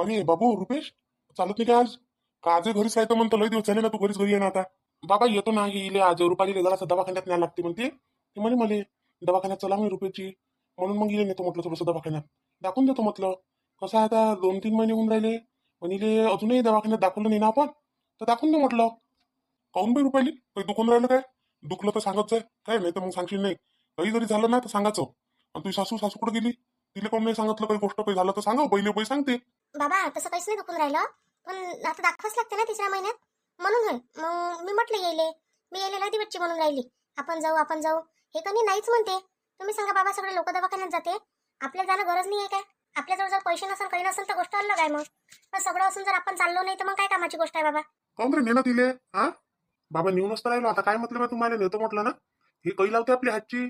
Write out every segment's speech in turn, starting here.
अरे बाबू रुपेश, चालत नाही का आज? का आजही घरीच राहतं म्हणतो? लय दिवस झाले ना, तू घरीच घरी आहे ना आता. बाबा येतो ना, इले आज रुपालीला जरासं दवाखान्यात न्यायला लागते म्हणते. ती म्हणे मले दवाखान्यात चला म्हणे रुपयाची. म्हणून मग इले नेतो म्हटलं थोडंसं दवाखान्यात. दाखवून देतो म्हटलं. कसं आहे आता 2-3 महिने होऊन राहिले. पण इले अजूनही दवाखान्यात दाखवलं नाही ना आपण. तर दाखवून दे म्हटलं. काऊन बाई रुपाली? काही दुखून राहिलं काय? दुखलं तर सांगत जाय. काय नाही तर मग सांगशील नाही. काही जरी झालं ना तर सांगायचं. आणि तुझी सासू सासू कुठे गेली? तिला कोण नाही सांगितलं काही गोष्ट काही झालं तर सांगा. पहिले पहिले सांगते. बाबा तसं काहीच नाही दुखून राहिलं, पण आता दाखवाच लागते ना तिसऱ्या महिन्यात. म्हणून होय मग मी म्हटलं येले. मी येले लय दिवसची म्हणून राहिली. आपण जाऊ हे कधी नाहीच म्हणते. तुम्ही सांगा बाबा, सगळे लोक दवाखान्यात जाते, आपल्याला जाणं गरज नाही आहे काय? आपल्याजवळ जर पैसे नसेल काही नसेल तर गोष्ट अलग आहे. मग पण सगळं असून जर आपण चाललो नाही तर मग काय कामाची गोष्ट आहे बाबा? काऊन रे नेणं तिले? हा बाबा नेऊनच तर राहिलो. आता काय म्हटलं? तुम्हाला नेतो म्हटलं ना. हे काही लावते आपली हातची.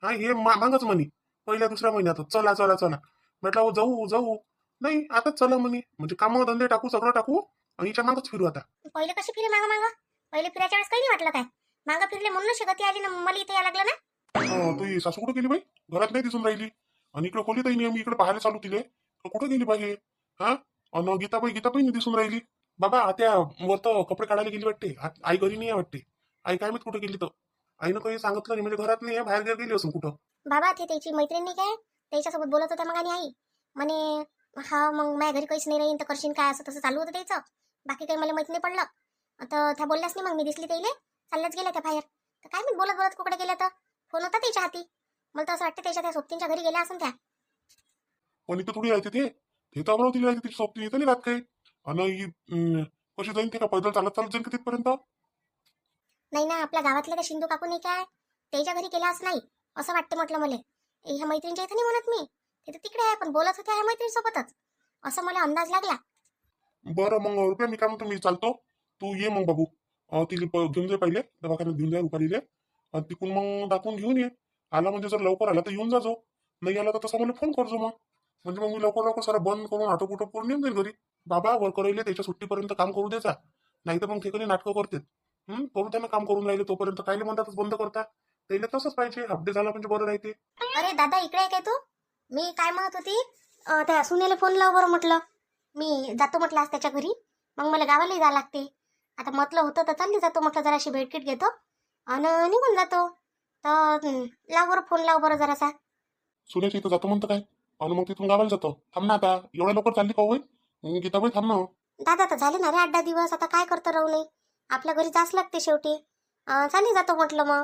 हा हे मागच म्हणे पहिल्या दुसऱ्या महिन्यात चला चला चला. म्हटलं हो जाऊ जाऊ. नाही आता चला म्हणे. म्हणजे कामं धंदे टाकू, सगळं टाकू आणि हिच्या मागच फिरू आता. पहिले कशी फिरे मागं मागं? पहिले फिरायच्या वेळेस काही नाही वाटलं काय? मागं फिरले म्हणून गती आली ना, मला इथे यायला लागलं ना. तुझी सासू कुठे गेली बाई? घरात नाही दिसून राहिली. आणि इकडे खोलीत नाही, मी इकडे पाहायला चालू तिले तर कुठे गेली बाई हे? हा अन गीताबाई नाही दिसून राहिली. बाबा त्या वर तर कपडे काढायला गेली वाटते. आई घरी नाही आहे वाटते. आई काय माहित कुठे गेली तर. आईनं काही सांगितलं नाही, म्हणजे घरात नाही आहे, बाहेर गेली असून कुठं. बाबा ते त्याची मैत्रीण नाही काय, त्याच्यासोबत बोलत होत्या मग. आणि आई म्हणे हा मग माझ्या घरी काहीच नाही राहीन तर करशील काय, असं तसं चालू होतं त्याचं. बाकी काही मला माहित नाही पडलं. आता त्या बोलल्याच नाही. मग मी दिसली त्याईले चालल्याच गेल्या त्या बाहेर. तर काय मी बोलत बोलत कुकडे गेल्या तर फोन होता त्याच्या हाती. मला तर असं वाटतं त्याच्या त्या सोबतींच्या घरी गेल्या असून त्या. पण इथं थोडी राहते ते तर अमरावतीला राहते. तिची सोबती इथं नाही राहत काही. आणि कशी जाईन ते? का पैदल चालत चालत जाईन का तिथपर्यंत? नाही ना, आपल्या गावातल्या त्या शिंदू काकू नाही काय, त्याच्या घरी गेलाच नाही असं वाटतं म्हटलं मला. ह्या मैत्रिणीच्या इथं नाही म्हणत मी, ते तर तिकडे आहे, पण बोलत होत्या ह्या मैत्रिणीसोबतच असं मला अंदाज लागला. बरं मग रुपया, मी काय म्हणतो, मी चालतो. तू ये मग बाबू. तिला घेऊन जाय पहिले दवाखान्यात, घेऊन जाय रुपालीले. आणि तिकून मग दाखवून घेऊन ये. आला म्हणजे जर लवकर आला तर येऊन जाजो. नाही आला तर तसा मला फोन करजो मग. म्हणजे मग मी लवकर लवकर सारा बंद करून आटो कुठं करून येऊन जाईल घरी. बाबा वर करायले त्याच्या सुट्टीपर्यंत काम करू द्यायचा. नाही तर मग ठिकाणी नाटकं करते. करू त्यांना काम करून राहिले तोपर्यंत. कायले म्हणतातच बंद करता. त्याला तसंच पाहिजे. अपडेट झाला म्हणजे बरं राहते. अरे दादा इकडे आहे काय तू? मी काय म्हणत होती, त्या सुनेला फोन लाव बरं म्हटलं. मी जातो म्हटलं आज त्याच्या घरी. मग मला गावालाही जावं लागते. आता म्हटलं होतं तर चालली जातो म्हटलं, जराशी भेटकीट घेतो आणि निघून जातो. तर लाव बरं फोन, लाव बरं जरासा. सुनेच्या इथं जातो म्हणतं काय? आणि मग तिथून गावाला जातो. थांब ना आता. एवढ्या लवकर चालली का होईल? गीताबाई थांब ना. दादा तर झाले ना रे 8-10 दिवस. आता काय करतो राहू नये, आपल्या घरी जाच लागते शेवटी. चालली जातो म्हटलं मग.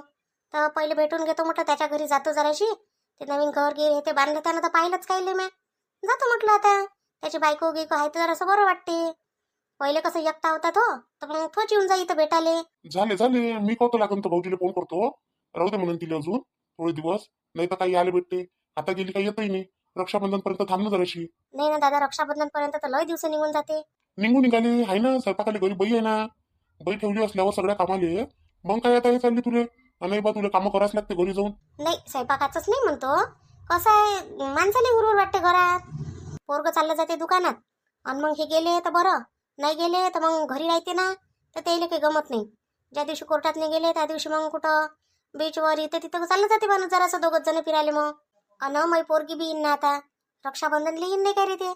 तर पहिले भेटून घेतो म्हटलं त्याच्या घरी, जातो जराशी. ते नवीन घर गे ते बांधलं त्यानं तर पाहिलंच काय मी. जातो म्हटलं आता. त्याची बायको गिको आहे तर जरासं बरं वाटते. पहिले कसं एकटा होता तो, तर मग तोच येऊन जाई इथं भेटाले. झाले झाले. मी करतो लागून तर भाऊजीला फोन करतो. राहू दे म्हणून तिला अजून थोडे दिवस. नाही तर काही आले भेटते. आता गेली काही येतही नाही. रक्षाबंधन पर्यंत थांबणं जराशी. नाही ना दादा, रक्षाबंधन पर्यंत तर लय दिवस निघून जाते. निघून निघाली आहे ना. स्वयंपाकाली घरी बाई आहे ना. बाई ठेवली असल्यावर सगळ्या कामाले. मग काय आता हे चालली तुले? नाही बा, तुला कामं करावंच लागते घरी जाऊन. नाही स्वयंपाकाचंच नाही म्हणतो. कसं आहे, माणसाला उरवर वाटते घरात. पोरग चाललं जाते दुकानात आणि मग हे गेले तर बरं, नाही गेले तर मग घरी राहते ना. तर त्याला काही गमत नाही. ज्या दिवशी कोर्टात नाही गेले त्या दिवशी मग कुठं बीचवर इथे तिथं चाललं जाते बनत जरासं दोघच जण फिरायले. मग अन मै पोरगी बी येईन ना आता. रक्षाबंधन येईन नाही काय रे ते?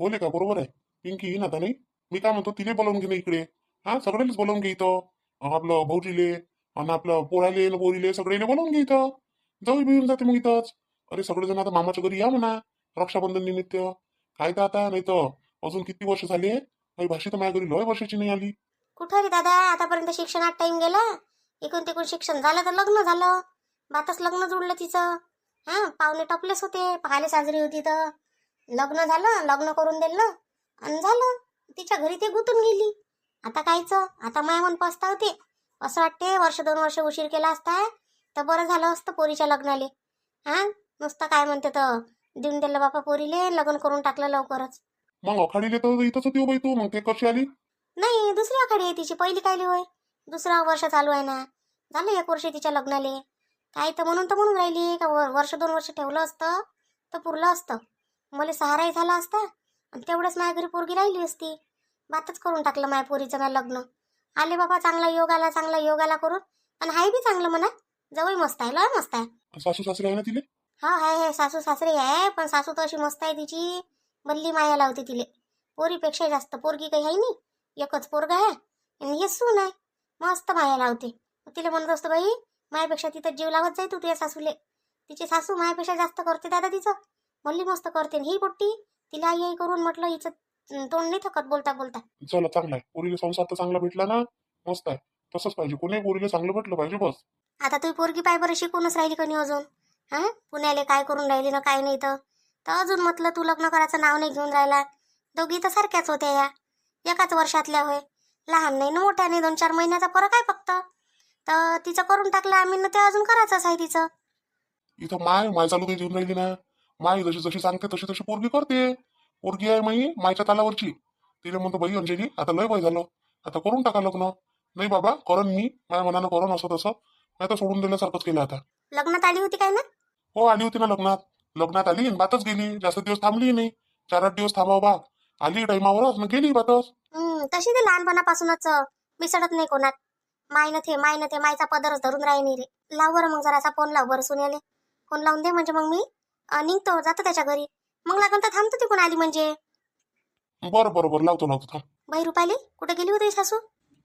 हो का? बरोबर आहे. पिंकी येईन आता नाही. मी काय म्हणतो, तिने बोलावून घे ना इकडे. हा सगळ्यांनीच बोलावून घे इथं. आपलं भाऊजीले आणि आपलं पोराले न पोरीले सगळ्यांनी बोलावून घे इथं. जाऊ बिऊन जाते मग इथंच. अरे सगळेजण आता मामाच्या घरी या म्हणा रक्षाबंधन निमित्त. काय तर आता, नाही तर अजून किती वर्ष झाले. काही भाषी तर माझ्या घरी लय वर्षाची नाही आली. कुठं रे दादा, आतापर्यंत शिक्षणात टाइम गेला. इकडून तिकडून शिक्षण झालं तर लग्न झालं. बातच लग्न जुळलं तिचं. हा पाहुणे टपलेच होते, पाहायला साजरी होती तर. लग्न झालं, लग्न करून दिलं आणि झालं. तिच्या घरी ते गुंतून गेली. आता कायचं, आता माय मन पस्तावते. असं वाटते 1-2 वर्ष उशीर केला असता तर बरं झालं असतं पोरीच्या लग्नाले. हा नुसतं काय म्हणते तर देऊन दिलं बापा पोरीले, लग्न करून टाकलं लवकरच. मग अखाडीले तर इथंच होती हो बाई तू. मग ते कशी आली? नाही दुसरी आखाडी आहे तिची, पहिली कायली होय. दुसरं वर्ष चालू आहे ना. झालं 1 वर्ष तिच्या लग्नाले. काय तर म्हणून राहिली का 1-2 वर्ष ठेवलं असतं तर पुरलं असतं. मला सहाराही झाला असता आणि तेवढंच माझ्या घरी पोरगी राहिली असती. बातच करून टाकलं माझ्या पोरीचं ना लग्न. आले बाबा, चांगला योग आला करून. आणि हाय बी चांगलं म्हणा. जवळ मस्त आहे, लय मस्त आहे. सासू सासरे आहे ना तिले? हा आहे सासू सासरे आहे, पण सासू तर अशी मस्त आहे तिची. बल्ली माया लावते तिले. पोरीपेक्षा जास्त पोरगी काही आहे नाही, एकच पोरगा आहे आणि हे सून आहे. मस्त माया लावते. तिला म्हणत असतो बाई मायापेक्षा तिथं जीव लावत जाय तू तुझ्या सासूले. तिची सासू मायापेक्षा जास्त करते दादा तिचं. म्हणली मस्त करते ही पोट्टी. तिला आई आई करून म्हटलं हिचं तोंड नाही थकत बोलता बोलता. चला चांगला आहे, पोरीला संसार तर चांगला भेटला ना, मस्त आहे. तसंच पाहिजे, कोणी पोरीला चांगलं भेटलं पाहिजे बस. आता तू पोरगी पाय बरं शिकूनच राहिली कोणी अजून. हा पुण्याले काय करून राहिली ना काय नाही तर अजून म्हटलं तू लग्न करायचं नाव नाही घेऊन राहिला. दोघी तर सारख्याच होत्या या, एकाच वर्षातल्या होय. लहान नाही ना मोठ्या नाही, 2-4 महिन्याचा फरक आहे फक्त. तर तिचं करून टाकलं आम्ही ना, ते अजून करायचंच आहे तिचं. इथं माय चालू ते देऊन राहिली ना. माय जशी जशी सांगते तशी तशी पोरगी करते. पोरगी आहे मायच्या तालावरची. तिला म्हणतो बाई अंजली आता लय वय झालं, आता करून टाका लग्न. नाही बाबा करण मी माझ्या मनानं करण असं तसं, नाही तर सोडून दिल्यासारखंच केलं आता. लग्नात आली होती काय ना? हो आली होती ना लग्नात. लग्नात आली आणि बातच गेली, जास्त दिवस थांबली नाही. 4-8 दिवस थांबावं बा. आली टाइमावरच मग गेली बातच. तशी ते लहानपणापासूनच मिसळत नाही कोणात. माय ते मायचा पदरच धरून राहिली रे. लाव बरं मग जरासा फोन लाव बरं सुनेले. फोन लावून दे म्हणजे मग मी निघतो जातो त्याच्या घरी. मग लागून तर थांबतो ती कोण आली म्हणजे. बरं लावतो थांब. बाई रुपाली कुठे गेली होती सासू?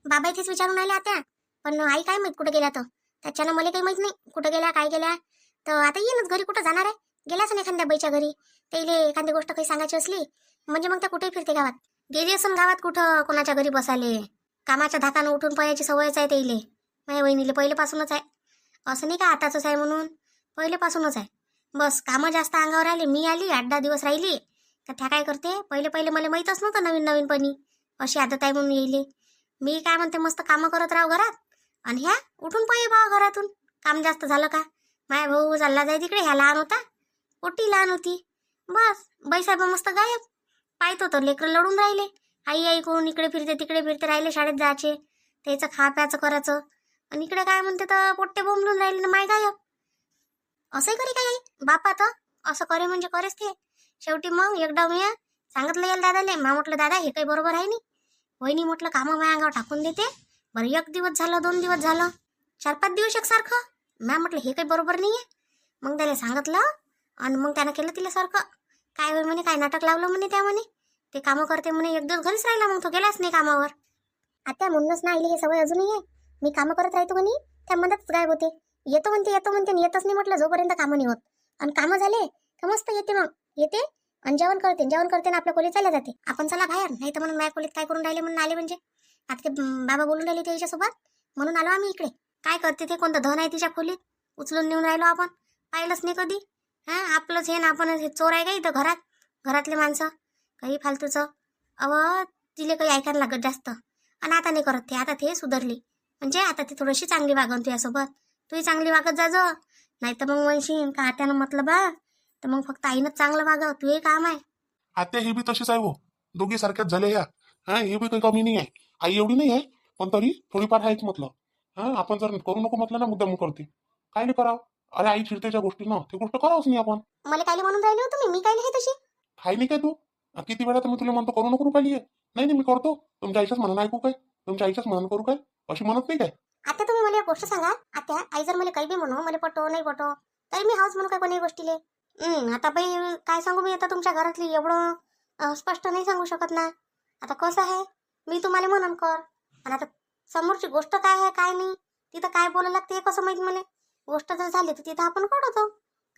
बाबा इथेच विचारून आले आता. पण आई काय माहित कुठे गेल्या तर. त्याच्यानं मला काही माहित नाही कुठे गेल्या काय गेल्या. तर आता येईनच घरी, कुठं जाणार आहे. गेल्याच नाही एखाद्या बाईच्या घरी. त्याला एखादी गोष्ट काही सांगायची असली म्हणजे मग त्या कुठेही फिरते गावात. गेली असं गावात कुठं कोणाच्या घरी बसाले. कामाच्या धाकानं उठून पळायची सवयच आहे त्याइले. माझ्या वहिनीले पहिलेपासूनच आहे. असं नाही का आताच आहे म्हणून, पहिलेपासूनच आहे. बस कामं जास्त अंगावर आले. मी आली 8-10 दिवस राहिली तर त्या काय करते, पहिले मला माहीतच नव्हतं नवीनपणी अशी आदत आहे म्हणून येईल. मी काय म्हणते मस्त कामं करत राहू घरात आणि ह्या उठून पळे बा घरातून. काम जास्त झालं का माया भाऊ चालला जाय तिकडे, ह्या लहान होता पोटी लहान होती. बस बाईसाहेब मस्त गायब. पाहतो तर लेकरं लढून राहिले. आई करून इकडे फिरते तिकडे फिरते राहिले. शाळेत जायचे त्याचं खा प्याचं करायचं आणि इकडे काय म्हणते तर पोट्टे बोंबलून राहिले ना माय गायब. असंही करे काय बापा तर असं करे म्हणजे करेच ते. शेवटी मग एकदा मी सांगितलं याला दादाले. मा म्हटलं दादा हे काही बरोबर आहे नाही. वहिनी म्हटलं कामं माझ्या अंगावर टाकून देते. बरं 1 दिवस झालं 2 दिवस झालं 4-5 दिवस एकसारखं. मॅ म्हटलं हे काही बरोबर नाही आहे. मग त्याला सांगितलं आणि मग त्यानं केलं तिला सारखं. काय होय म्हणे, काय नाटक लावलं म्हणे त्या म्हणे. ते कामं करते म्हणे. 1 दिवस घरीच राहिला मग तो गेलाच नाही कामावर. आता म्हणूनच ना आईली हे सवय अजूनही आहे. मी कामं करत राहतो म्हणे त्या मधातच गायब होते. येतो म्हणते आणि येतच नाही म्हटलं जोपर्यंत कामं नाही होत. आणि कामं झाले तर मस्त येते. मग येते आणि जेवण करते ना आपल्या खोलीत चालल्या जाते. आपण चला बाहेर, नाही तर म्हणून माझ्या खोलीत काय करून राहिले म्हणून आले म्हणजे. आता ते बाबा बोलून राहिले त्याच्यासोबत म्हणून आलो आम्ही इकडे. काय करते ते, कोणतं धन आहे तिच्या खोलीत उचलून नेऊन राहिलो आपण. पाहिलंच नाही कधी. आपलंच हे ना आपण हे चोर आहे का इथं घरातले माणसं काही फालतूचं. तिले काही ऐकायला लागत जास्त. आणि आता नाही करत ते. आता ते सुधारली म्हणजे आता ती थोडीशी चांगली वागन तुझ्यासोबत. तूही चांगली वागत जा नाही तर मग म्हणशील का आत्यानं म्हटलं बा तर मग फक्त आईनंच चांगलं वागावं. तू हे काम आहे. आत्या हे बी तशीच आहे हो, दोघी सारख्याच झाले ह्या. हे बी काही कमी नाही आहे. आई एवढी नाही आहे पण तरी थोडीफार आहेच म्हटलं. आपण जर करू नको म्हटलं ना मुद्दाम करते. काय नाही करावं. अरे आई चिडतेच्या गोष्टी ना, ती गोष्ट करावंच नाही आपण. मला काय म्हणून राहिले हो तुम्ही? मी काय नाही तशी. खाय नाही काय तू? किती वेळा तर मी तुला म्हणतो करू नको रुपाली. नाही मी करतो. तुमच्या आईच्याच म्हणून ऐकू काय, तुमच्या आईच्याच म्हणून करू काय, अशी म्हणत नाही काय. आता तुम्ही मला एक गोष्ट सांगा. आता आई जर मला काही बी म्हणू, मला पटो नाही पटो तरी मी हाऊस म्हणू काय कोणी गोष्टीले. आता बाई काय सांगू मी आता तुमच्या घरातली एवढं स्पष्ट नाही सांगू शकत ना. आता कसं आहे मी तुम्हाला म्हणून कर आणि आता समोरची गोष्ट काय आहे काय नाही तिथं काय बोलायला लागते हे कसं माहित मला. गोष्ट जर झाली तर तिथं आपण कळवतो.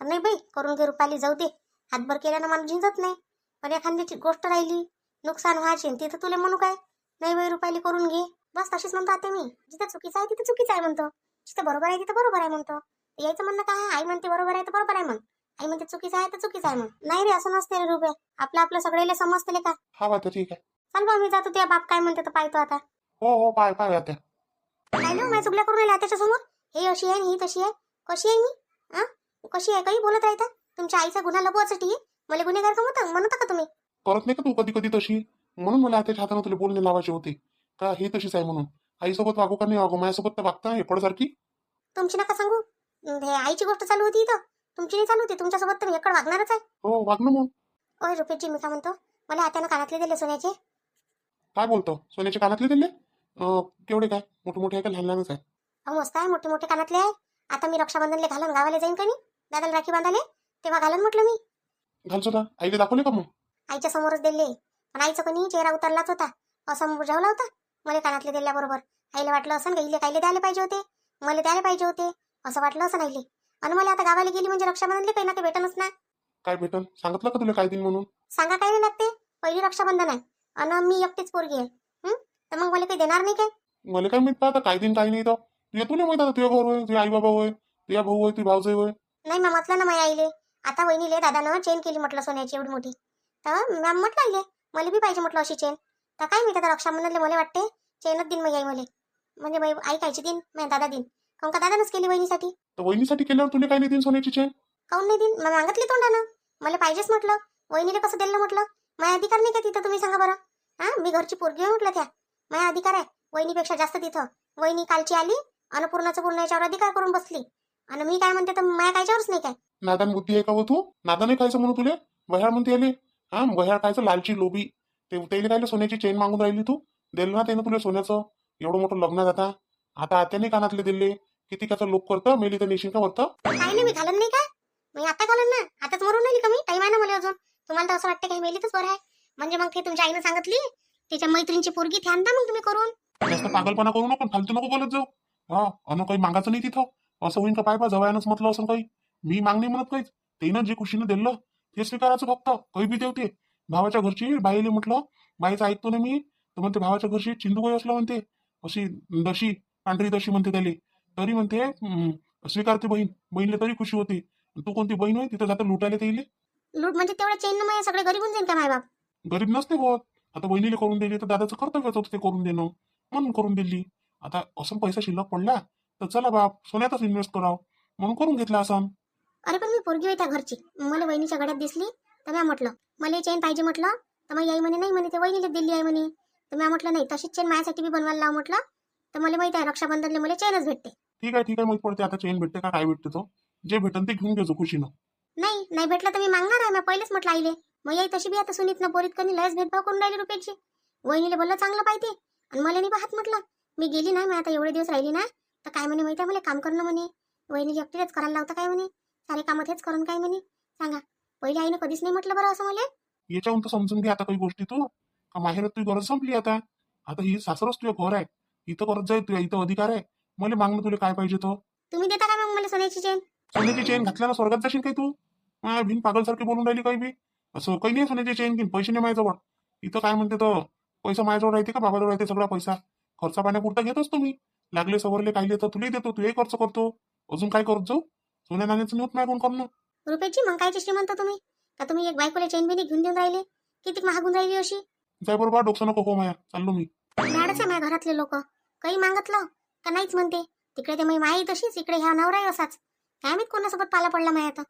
नाही बाई करून घे रुपाली, जाऊ दे. हातभर केल्यानं मला झिंजत नाही. पण एखाद्याची गोष्ट राहिली नुकसान व्हायचे तिथं तुला म्हणू काय नाही बाई रुपाली करून घे. बस तशीच म्हणतो आता मी. जिथं चुकीचं आहे तिथं चुकीचं आहे म्हणतो. जिथं बरोबर आहे तिथं बरोबर आहे म्हणतो. यायचं म्हणणं काय आहे, आई म्हणते बरोबर आहे तर बरोबर आहे म्हण, आई म्हणते चुकीचं आहे तर चुकीचं आहे म्हण. नाही रे असं नसते रे रुपये. आपलं सगळ्याला समजते का. हा बात ठीक आहे. चाल बा मी जातो. त्या बाप काय म्हणते तर पाहतो आता. हो पाय आत्या. काय लो माझ्या चुगल्या करून राहिल्या त्याच्या समोर. हे अशी आहे ही तशी आहे. कशी आहे मी कशी आहे काही बोलत राहता. तुमच्या आईचा गुन्हा लपवायसाठी मला गुन्हेगार म्हणता का तुम्ही? करत नाही का तू कधी कधी तशी? म्हणून मला आत्याच्या हाताने तुला बोलणे लावायचे होते का हे तशीच आहे म्हणून. आईसोबत वागू का नाही वागू, माझ्यासोबत तर वागता हेकडसारखी. तुमची नका सांगू. हे आईची गोष्ट चालू होती इथं, तुमची नाही चालू होती. तुमच्यासोबत तर हेकड वागणारच आहे. हो वाग ना मग. ओय रुपेशजी मी काय म्हणतो, मला आत्यानं कानातले दिले सोन्याचे. काय बोलतो? सोन्याचे कानातले दिले? केवढे काय, मोठे मोठे आहे का लहान लहानच आहे? मस्त आहे, मोठे मोठे कानातले आहे. आता मी रक्षाबंधनले घालून गावाला जाईन का नाही दादाला राखी बांधाले तेव्हा घालून म्हटलं मी. घालचो ना, आईला दाखवले का मग? आईच्या समोरच दिले. पण आईचं कोणी चेहरा उतरलाच होता, असं बुजावला होता मला कानातले दिल्याबरोबर. आईला वाटलं असं का इले कायले द्यायला पाहिजे होते, मला द्यायला पाहिजे होते, असं वाटलं असं आईले. आणि मला आता गावाला गेली म्हणजे रक्षाबंधनले काही ना काही भेटनच ना. काय भेटन सांगितलं का तुला काय दिन म्हणून? सांगा काय नाही लागते, पहिली रक्षाबंधन आहे आणि मी एकटीच पोरगी आहे. तर मग मला काही देणार नाही काय? मला काय माहित आता काय दिन काय नाही तर तुझ्या तुला माहित आता तुझ्या घर होय, तुझ्या आई बाबा होय, तुझ्या भाऊ होय, तुझी भावजय होय. नाही मग म्हटलं ना माझ्या आईले, आता वहिनीले दादानं चेन केली म्हटलं सोन्याची एवढी मोठी, तर मॅम म्हटलं आईले मला बी पाहिजे म्हटलं अशी चेन. तर काय मी आता रक्षाबंधनले मला वाटते चेनच दिन माझी आई मला, म्हणजे आई कायची दिन माझ्या दादा दिन, काऊन का दादानच केली वहिनीसाठी. तर वहिनीसाठी केल्यावर तुला काय नाही दिन सोन्याची चेन? काऊन नाही दिन, मग मागितली तोंडानं, मला पाहिजेच म्हटलं. वहिनीले कसं दिलं म्हटलं, माझा अधिकार नाही का तिथं, तुम्ही सांगा बरं. मी घरची पोरगी आहे म्हटलं, त्या माझा अधिकार आहे वहिनीपेक्षा जास्त तिथं. वहिनी कालची आली आणि पूर्णाचं पूर्ण याच्यावर अधिकार करून बसली, आणि मी काय म्हणते तर माझ्या कायच्यावरच नाही काय. नादान बुद्धी आहे का हो तू? नादाने खायचं म्हणून तुले बह्याळ म्हणते आले. बह्याळ खायचं लालची लोभी. त्याला काय सोन्याची चेन मागून राहिली तू? दिलं ना त्यानं तुला सोन्याचं एवढं मोठं लग्न जाता. आता आत्याने कानातले दिले, किती त्याचा लोक करतं, मेली तर नेशील का वरतं? काय नाही मी घालन नाही का, मी आता घालन ना, आताच मरून नाही का मी, टाईम आहे ना मला अजून. तुम्हाला तर असं वाटतं काही मेलीतच बरं आहे, म्हणजे मग ते तुमच्या आईनं सांगितली तिच्या मैत्रिणीची पोरगी ती आणता मग तुम्ही करून. जास्त पागलपणा करू नको, फालतू नको बोलत जाऊ. अन काही मागायचं नाही तिथं. असं होईन का पाय जवळनच म्हटलं असं काही. मी मागणी म्हणत काहीच, त्यानं जे खुशीनं दिलं ते स्वीकारायचं फक्त. काही बी देवते भावाच्या घरची बाईले म्हटलं, बाईचं ऐकतो ना मी, तर म्हणते भावाच्या घरची चिंदूबाई असलं म्हणते, अशी दशी पांढरी दशी म्हणते त्याले, तरी म्हणते स्वीकारते बहीण. बहीणले तरी खुशी होती. तू कोणती बहीण होय तिथं जातं लुटायला ते इले? लूट म्हणजे तेवढ्या चेन माझ्या सगळे घरी होऊन जाईन का मायबाप? गरीब नसते होत. आता बहिणीला करून दिली तर दादाचं कर्तव्यच होतं ते करून देणं, म्हणून करून दिली. आता असं पैसा शिल्लक पडला तर चला बाप सोन्यातच इन्व्हेस्ट करावं, म्हणून करून घेतला असं. अरे पण मी पोरगी होई त्या घरची, मला वहिनीच्या गड्यात दिसली तर मी म्हटलं मला चेन पाहिजे म्हटलं, तर मग आई म्हणे नाही म्हणे ते वहिनीला दिली आहे म्हणे. तर मी म्हटलं नाही तशीच चेन माझ्यासाठी बी बनवायला लाव म्हटलं. तर मला माहिती आहे रक्षाबंधनले मला चेनच भेटते. ठीक आहे माहित पडते आता चेन भेटते का काय भेटते, तो जे भेटन ते घेऊन घ्यायचो खुशीनं. नाही नाही भेटलं तर मी मागणार आहे, मी पहिलेच म्हटलं आईले. मग आई तशी बी आता सुनीत ना पोरीत कधी लयच भेदभाव करून राहिली रुपयाची. वहिनीले बोललं चांगलं पाहिजे आणि मला नाही पाहत म्हटलं. मी गेली ना, मी आता एवढे दिवस राहिली ना, तर काय म्हणे माहिती आहे मला काम करणं म्हणे, वहिनीला एकटीच करायला लावतं काय म्हणे, सारे कामं तेच करून काय म्हणे सांगा. पहिले आईनं कधीच नाही म्हटलं बरं असं मला. याच्याहून तर समजून घे आता काही गोष्टी तू, का माहेरात तुझी गरज संपली आता. आता ही सासरच तुझं घर आहे, इथं करत जाईल तुझ्या, इथं अधिकार आहे. मला मागणं तुला काय पाहिजे तो. तुम्ही देता का मग मला सोन्याची चेन? सोन्याची चेन घातल्यानं स्वर्गात जाशील काय तू? भिन पागलसारखी बोलून राहिली काही बी. असं काही नाही सोन्याची चेन घेईन, पैसे नाही माझ्याजवळ. इथं काय म्हणते तर पैसा माझ्याजवळ राहते का बाबाजवळ राहते सगळा पैसा? खर्चा पाण्यापुरता घेतोच तुम्ही, लागले सवरले काही तर तुलाही देतो, तुही खर्च करतो. अजून काय करत जाऊ? सोन्या नाण्याचं नाही होत नाही कोण करणं. रुपयाची मग कायची श्रीमंत तुम्ही, का तुम्ही एक बायकोला चेन बिनी घेऊन देऊन राहिले? किती महागून राहिली अशी. जाय बरोबर डोकं नको हो माया, चाललो मी. लाडच आहे माझ्या घरातले लोक, काही मागतलं का नाहीच म्हणते. तिकडे ते माझी आई तशीच, इकडे ह्या नवराही असाच. काय माहित कोणासोबत पाला पडला माझ्या आता,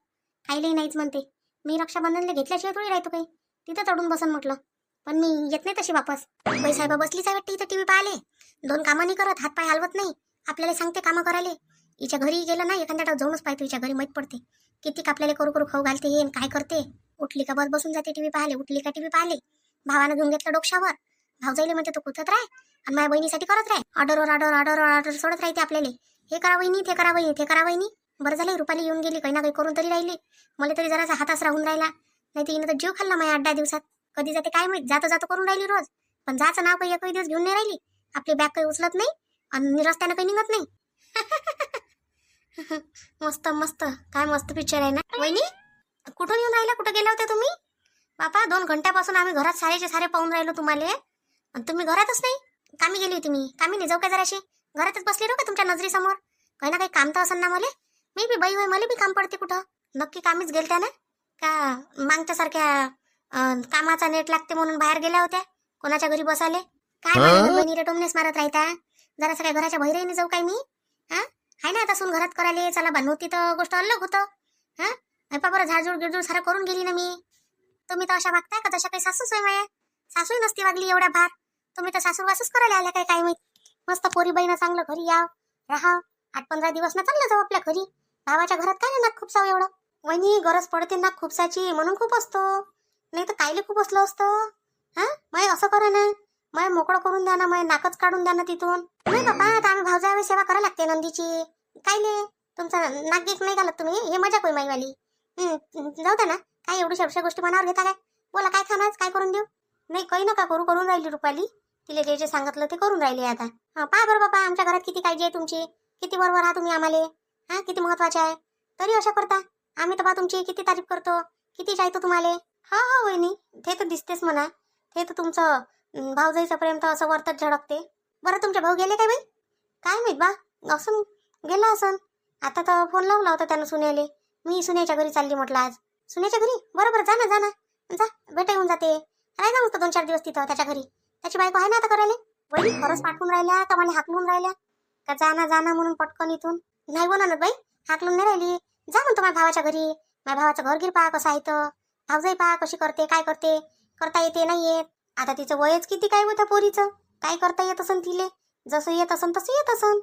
काहीलाही नाहीच म्हणते. मी रक्षाबंधनला घेतल्याशिवाय थोडी राहतो काही, तिथं चढून बसन म्हटलं. पण मी येत नाही तशी वापस. साहेबा बसलीच आहे वाटते इथं टीव्ही पाहिले, दोन कामं नाही करत, हात पाय हलवत नाही, आपल्याला सांगते कामं करायला. हिच्या घरी गेलं ना एखाद्या जाऊनच पाहतो, हिच्या घरी माहीत पडते किती आपल्याला करू करू खाऊ घालते हे काय करते. उठली का बस बसून जाते टीव्ही पाहिले, उठली का टीव्ही पाहिले. भावानं घेऊन घेतलं डोक्यावर, भावजाईले म्हणते तो कुथत राह आणि माझ्या बहिणीसाठी करत राह, ऑर्डर सोडत राहते आपल्याला. हे करा वहिनी, ते करा वहिनी, ते करा वहिनी. बरं झालं रुपाली येऊन गेली, काही ना काही करून तरी राहिली. मला तरी जरासा हातास राहून राहिला, नाही तर हिनं तर जीव खाल्ला माझ्या 8-10 दिवसात. कधी जाते काय माहित, जातो जातो करून राहिली रोज, पण जायचं नाव काही एकही दिवस घेऊन नाही राहिली. आपली बॅग काही उचलत नाही आणि रस्त्यानं काही निघत नाही. मस्त मस्त, काय मस्त पिक्चर आहे ना. वहिनी कुठून येऊन राहिला, कुठं गेले होते तुम्ही? बापा 2 घंट्यापासून आम्ही घरात सारेचे सारे पाहून राहिलो तुम्हाला, आणि तुम्ही घरातच नाही. कामी गेली होती मी, कामी नाही जाऊ का जराशी, घरातच बसली रो का तुमच्या नजरेसमोर. काही ना काही काम तर असेल ना मला, मी बी बाई होय, मला बी काम पडते कुठं. नक्की कामीच गेलत्या ना, का मागच्या सारख्या कामाचा नेट लागते म्हणून बाहेर गेल्या होत्या कोणाच्या घरी बसाले? काय बहिणीला टोमनेस मारत राहता, जरासं काय घराच्या बाहेरही नाही जाऊ काय मी? हाय ना आता सून घरात करायला, चला बनवती तर गोष्ट अलग होतं. बरं झाडझूड गिडझूड सारं करून गेली ना मी. तुम्ही तर अशा वागताय का जशा काही सासूच आहे माझ्या? सासूही नसती वागली एवढ्या भार, तुम्ही तर सासूरवासूच करायला आल्या काय काय माहित. मस्त पोरी बहिणं चांगलं घरी याव राहा, 8-15 दिवस ना चाललं जाऊ आपल्या घरी. भावाच्या घरात काय ना नाक खूपसावं एवढं. वहिनी गरज पडते नाक खूपसाची म्हणून खूप असतो, नाही तर कायले खूप असलं असतं. माय असं करा ना, माय मोकळं करून द्या ना, माय नाकच काढून द्या ना तिथून. नाही बाबा आता आम्ही भावजावे सेवा करायला लागते नंदीची, कायले तुमचा नाक गिक नाही घालत तुम्ही, हे मजा कोई माईवाली. जाऊ द्या ना, काय एवढी शेवटच्या गोष्टी मनावर घेता काय? बोला काय खाणार, काय करून देऊ? नाही काही नका करू, करून राहिली रुपाली. तिला जे जे सांगितलं ते करून राहिली आता. पहा बरं बाबा, आमच्या घरात किती काळजी आहे तुमची, किती बरोबर आहात तुम्ही आम्हाला. हा, किती महत्वाचे आहे तरी अशा करता. आम्ही तर बा तुमची किती तारीफ करतो, किती चाहतो तुम्हाला. हा हा वहिनी, ते तर दिसतेच म्हणा. ते तर तुमचं भाऊजाईचं प्रेम तर असं वरतच झळकते. बरं तुमचे भाऊ गेले काय बाई? काय माहित बा, असं गेला असन. आता तर फोन लावला होता त्यानं सुनेले. मी सुनेच्या घरी चालली म्हटलं आज. सुनेच्या घरी? बरोबर, जा ना जा ना, जा भेटा येऊन जाते. राहायला मस्त 2-4 दिवस तिथं त्याच्या घरी. त्याची बायको आहे ना आता करायला. वहिनी खरंच पाठवून राहिल्या का मला हाकलून राहिल्या? का जाना जाना म्हणून पटकन इथून? नाही बोला बाई, हाकलून नाही राहिली. जा म्हणतो माझ्या भावाच्या घरी. माझ्या भावाचं घरगीर पहा कसं आहे तर. भावजाई पहा कशी करते, काय करते, करता येते नाही येत. आता तिचं वयच किती काय होतं पोरीचं, काय करता येत असन तिले. जसं येत असन तसं येत असन.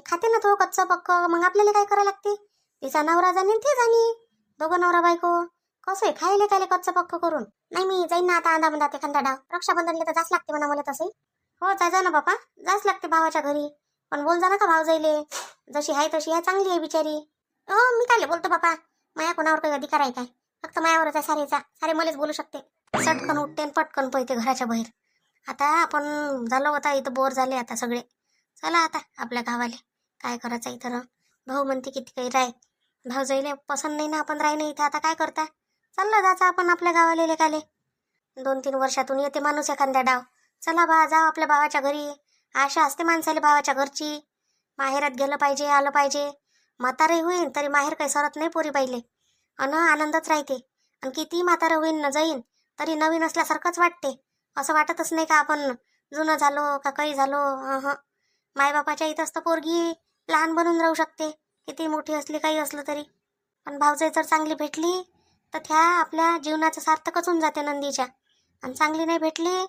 खाते ना तो कच्चं पक्क, मग आपल्याला काय करायला लागते. तिचा नवरा जाणे ते जाणे, दोघं नवरा बायको. कसं आहे खायला त्याला कच्चं पक्क करून. नाही मी जाईन ना आता आंदा एखादा डाव. रक्षाबंधनला तर जाच लागते म्हणा मला तसंही. हो जा ना बापा, जाच लागते भावाच्या घरी. पण बोल जा ना का भावजाईले, जशी आहे तशी आहे, चांगली आहे बिचारी. मी काय बोलतो बापा, माया कोणावर काही अधिकार आहे काय? फक्त मायावरच आहे सारेचा. सारे मलाच बोलू शकते. सटकन उठते पटकन पळते घराच्या बाहेर. आता आपण झालो होता इथं, बोर झाले आता सगळे. चला आता आपल्या गावाले. काय करायचं इथं. भाऊ म्हणते किती काही राय, भाऊजाईले पसंत नाही ना आपण राही नाही इथं. आता काय करता, चाललं जायचं आपण आपल्या गावाले लेकाले. 2-3 वर्षातून येते माणूस एखाद्या डाव. चला बा, जाऊ आपल्या भावाच्या घरी. आशा असते माणसाला भावाच्या घरची. माहेरात गेलं पाहिजे, आलं पाहिजे. म्हातारे होईन तरी माहेर काही सरत नाही पोरी बाईले. आनंदच राहते. आणि किती म्हातारं होईन न जाईन तरी नवीन असल्यासारखंच वाटते. असं वाटतच नाही का आपण जुनं झालो का काही झालो. मायबापाच्या इथंच तर पोरगी लहान बनून राहू शकते, किती मोठी असली काही असलं तरी. पण भावजाई जर चांगली भेटली तर त्या आपल्या जीवनाचं सार्थकच होऊन जाते नंदीच्या. आणि चांगली नाही भेटली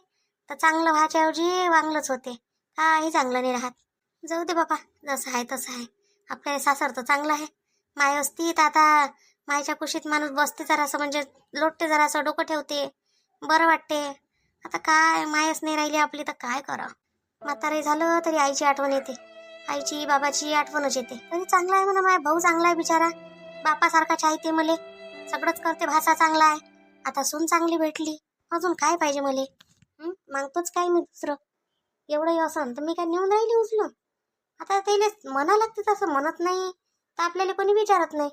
तर चांगलं व्हायच्याऐवजी वांगलंच होते, काही चांगलं नाही राहत. जाऊ दे बापा, जसं आहे तसं आहे. आपल्या सासर तर चांगलं आहे. माय असती तर आता मायच्या कुशीत माणूस बसते जरासं, म्हणजे लोटते जरासं, डोकं ठेवते, बरं वाटते. आता काय मायच नाही राहिली आपली तर काय करा. म्हातारे झालं तरी आईची आठवण येते, आईची बाबाची आठवणच येते. तरी चांगला आहे म्हणा, माझा भाऊ चांगला आहे बिचारा, बापासारखा चाहते मले, सगळंच करते. भाषा चांगला आहे. आता सून चांगली भेटली, अजून काय पाहिजे मले. मागतोच काय मी दुसरं. एवढंही असं तर मी काय नेऊन राहिली उचलून. आता त्याला म्हणा लागते, तसं म्हणत नाही तर आपल्याला कोणी विचारत नाही.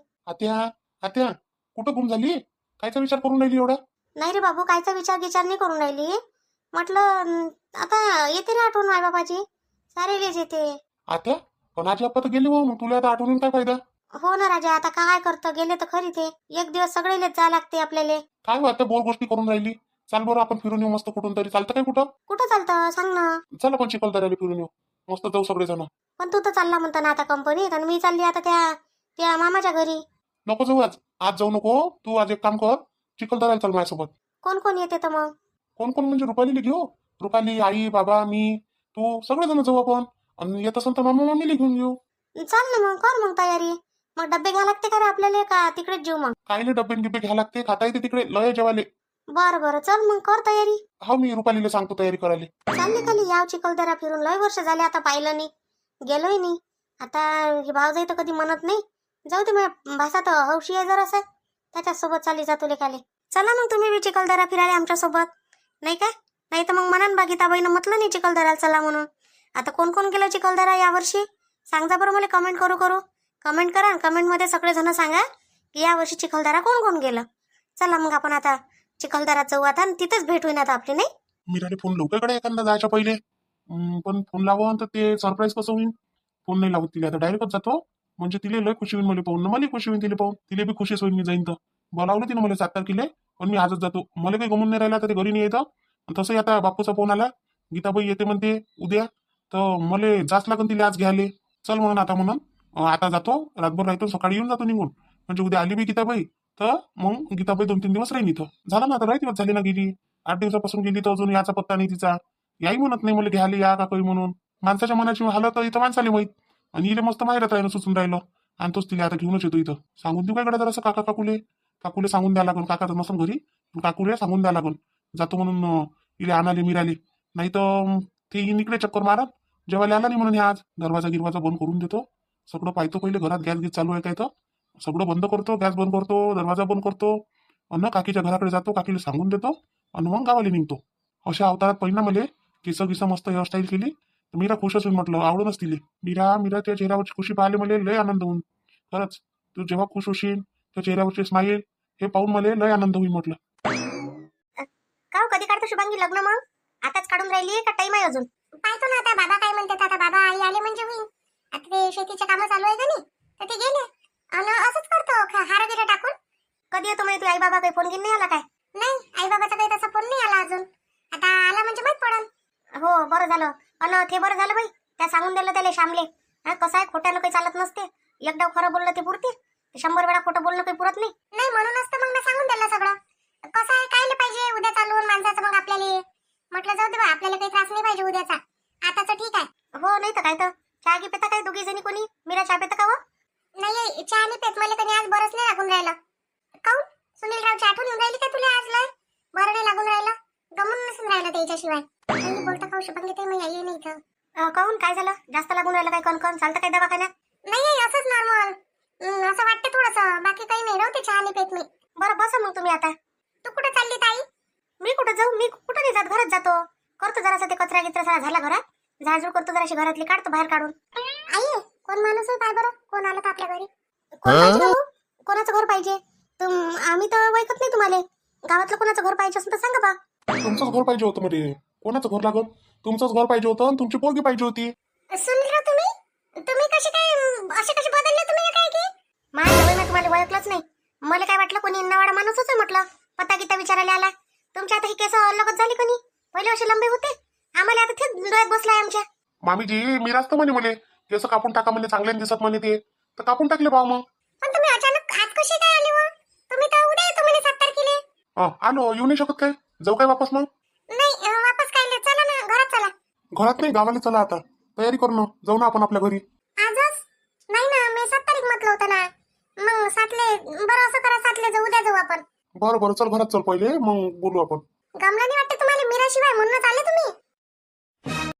आत्या कुठं गुम झाली, कायचा विचार करून राहिली एवढा? नाही रे बाबू, कायचा विचार नाही करून राहिली. म्हटलं आता येते रे आठवण आई बाबाची, सारेलेच येते. आत्या पण आजी आप्पा तर गेले हो, मग तुला आता आठवणून काय फायदा? हो ना राजा, आता काय करतं, गेले तर खरी ते. एक दिवस सगळेलेच जायला लागते आपल्याला. काय आता बोर गोष्टी करून राहिली. चाल बरं आपण फिरून येऊ मस्त कुठून तरी. चालतं काय कुठं? कुठं चालतं सांग ना. चल आपण चिखलदऱ्याला फिरून येऊ, मस्त जाऊ सगळेजण. पण तू तर चालला म्हणता ना आता कंपनीत, आणि मी चालली आता त्या त्या मामाच्या घरी. नको जाऊ आज, आज जाऊ नको. तू आज एक काम कर, चिखलदऱ्याला चल माझ्यासोबत. कोण कोण येते तर मग? कोण कोण म्हणजे रुपालीला घेऊ. रुपाली, आई, बाबा, मी, तू सगळेजण जाऊ आपण. आणि येत असेल तर मामा मामीला घेऊन घेऊ. चाल ना मग, कर मग तयारी. मग डब्बे घ्या लागते का रे आपल्याला, का तिकडेच जेऊ मग? कायले डब्बे गिब्बे घ्या लागते, खाता येते तिकडे लय जेवाले. बरं चल मग, कर तयारी. हो मी रुपालीला सांगतो तयारी करायला. चालले खाली याव चिखलदरा फिरून. लय वर्ष झाले आता पाहिलं नाही, गेलोय नाही. आता ही भावजाई तर कधी म्हणत नाही. जाऊ दे, माझ्या भाषा तर हौशी आहे जरासं, त्याच्यासोबत चालली जातो लेखाले. चला मग तुम्ही बी चिखलदरा फिरायला आमच्यासोबत, नाही का? नाही तर मग म्हणान बागीताबाईनं म्हटलं नाही चिखलदऱ्याला चला म्हणून. आता कोण कोण गेलं चिखलदरा यावर्षी सांगा बरं मला, कमेंट करू कमेंट करा. कमेंटमध्ये सगळेजण सांगा की यावर्षी चिखलदरा कोण कोण गेलं. चला मग आपण आता चिखलदरात जाऊ आता, आणि तिथेच भेट होईन आता आपली, नाही? मीराने फोन लवकर एखादा जायच्या पहिले. पण फोन लावा तर ते सरप्राईज कसं होईल. फोन नाही लावत तिला, आता डायरेक्टच जातो. म्हणजे तिला लय खुशी होईल मला पाहून, मला खुशी होईल तिला पाहून. तिला बी खुशीच होईल मी जाईन तर. बोलावलं तिने मला 7 तारखेला, पण मी आजच जातो. मला काही गमून नाही राहिला तर ते घरी नाही येतं. तसंही आता बापूचा फोन आला, गीताबाई येते म्हणते उद्या, तर मला जास्त लागून तिला आज घ्यायला. चल म्हणून आता म्हणून आता जातो, रातभर राहतो, सकाळी येऊन जातो निघून. म्हणजे उद्या आली बी गीताबाई तर मग गीताबाई 2-3 दिवस राहीन इथं. झालं ना, आता लय दिवस झाले ना गेली. 8 दिवसापासून गेली तर अजून याचा पत्ता नाही तिचा. याही म्हणत नाही मला घ्यायला या का काही म्हणून. माणसाच्या मनाची हालत इथं माणसाला माहीत. आणि इले मस्त माहेरात राहिलं सुचून राहिलं. आणि तोच तिला आता घेऊनच येतो इथं. सांगून देऊ काय कडे जरासं काकुले सांगून द्या लागून. काका तर नसून घरी, काकुले सांगून द्या लागून जातो म्हणून. इले आणाले मिराले, नाही तर ते इकडे चक्कर मारत. जेवायला आला नाही म्हणून हे आज. दरवाजा गिरवाजा बंद करून देतो, सगळं पाहतो पहिले घरात गॅस गीस चालू आहे काय तर. सगळं बंद करतो, गॅस बंद करतो, दरवाजा बंद करतो, अन्न काकीच्या घराकडे जातो, काकीला सांगून देतो आणि मग गावाला निघतो. अशा अवतारात पहिला मले केस गिस मस्त हेअरस्टाईल केली तर मीरा खुशच होईल म्हटलं, आवडूनच दिली. मीरा मीरा त्या चेहऱ्यावरची खुशी पाहिले मला लय आनंद होऊन. खरंच तू जेव्हा खुश होशील त्या चेहऱ्यावरची स्माईल हे पाहून मला लय आनंद होईल म्हटलं. का हो, कधी काढतो शुभांगी लग्न मग? आताच काढून राहिली का टाइम आहे अजून? पाहतो ना आता बाबा काय म्हणतात. आता बाबा आई आले म्हणजे होईल. आता ते शेतीचे कामं चालू आहे का नाही तर ते गेले आणि असंच करतो हार गिरा टाकून. कधी येतो म्हणजे तू आई बाबा काही फोन घेऊन नाही आला काय? नाही, आई बाबाचा काही तसा फोन नाही आला अजून. आता आला म्हणजे माहित पडल. हो बरं झालं. अन ते बरं झालं बाई, त्या सांगून दिलं त्याला शामले. कसं आहे, खोट्यानं काही चालत नसते. एकदा खरं बोललं ते पुरते, 100 वेळा खोटं बोलणं काही पुरत नाही. नाही म्हणूनच तर मग मी सांगून दिलं सगळं. कसं आहे, काय नाही पाहिजे उद्या चालून माणसाचं मग आपल्याला. म्हटलं जाऊ दे बा, आपल्याला काही त्रास नाही पाहिजे उद्याचा. आताच ठीक आहे. हो नाही तर काय तर. चहा घे पेता काय दोघी जणी कोणी? मीरा चहा पेता का हो? नाही, चहा नाही पेत. मला कधी आज बरंच नाही लागून राहिलं. काऊन? सुनील रावची आठवण येऊन राहिली का तुला आज? लय बरं नाही लागून राहिलं, गमून नसून राहिलं त्याच्याशिवाय. आणि बोलता खाऊ शकत ते मग आई नाही इथं. काऊन काय झालं? जास्त लागून राहिलं काय? कण चालतं काय दवाखान्यात? नाही, असंच नॉर्मल. असं वाटतं थोडंसं, बाकी काही नाही. राहते चहा नाही पेत मी. बरं बसा मग तुम्ही आता. तू कुठं चालली ताई? मी कुठं जाऊ? मी कुठं नाही जात, घरात जातो. करतो जरासा ते कचरा गिचरा सारा झाला घरात, झाडझूड करतो जराशी घरातली, काढतो बाहेर काढून. आई कोण माणूस आहे पाय बरं, कोण आलं तर आपल्या घरी? कोण पाहिजे बाबू? कोणाचं घर पाहिजे? आम्ही तर ऐकत नाही तुम्हाला. गावातलं कोणाचं घर पाहिजे असेल तर सांगा बा. तुमचंच घर पाहिजे होतं मध्ये. कोणाचं घर लागल? तुमचंच घर पाहिजे होतं आणि तुमची पोरगी पाहिजे होती. सुनीलराव तुम्ही कशी काय असे कसे बदलले तुम्ही काय की? माझ्या जवळ तुम्हाला ओळखलंच नाही. मला काय वाटलं कोणी इन्नावाडा माणूसच आहे म्हटलं. पत्ता गीता विचारायला आला. तुमच्या आता ही केस अलगच झाली कोणी? पहिले असे लंबे होते, आम्हाला आता ते डोळ्यात बसलाय आमच्या. मामीजी मी रास्त म्हणे मले केस कापून टाका म्हणजे चांगले दिसत म्हणे ते, तर कापून टाकले भाऊ. मग पण तुम्ही अचानक आज कशी काय आले हो? तुम्ही तर उद्या येतो म्हणे 7 तारखेला. आलो, येऊ नाही शकत काय? जाऊ काय वापस मग? नाही वापस काय नाही, चला ना घरात चला. घरात नाही, गावाला चला. आता तयारी करू, जाऊ ना आपण आपल्या घरी. आजच नाही ना, मी 7 तारीख म्हटलं होतं ना. मग 7ले बरं असं करा, 7ले जाऊ, उद्या जाऊ आपण. बरं बरं चल घरात चल पहिले, मग बोलू आपण. गमला नाही वाटतं तुम्हाला मीराशिवाय? म्हणूनच आले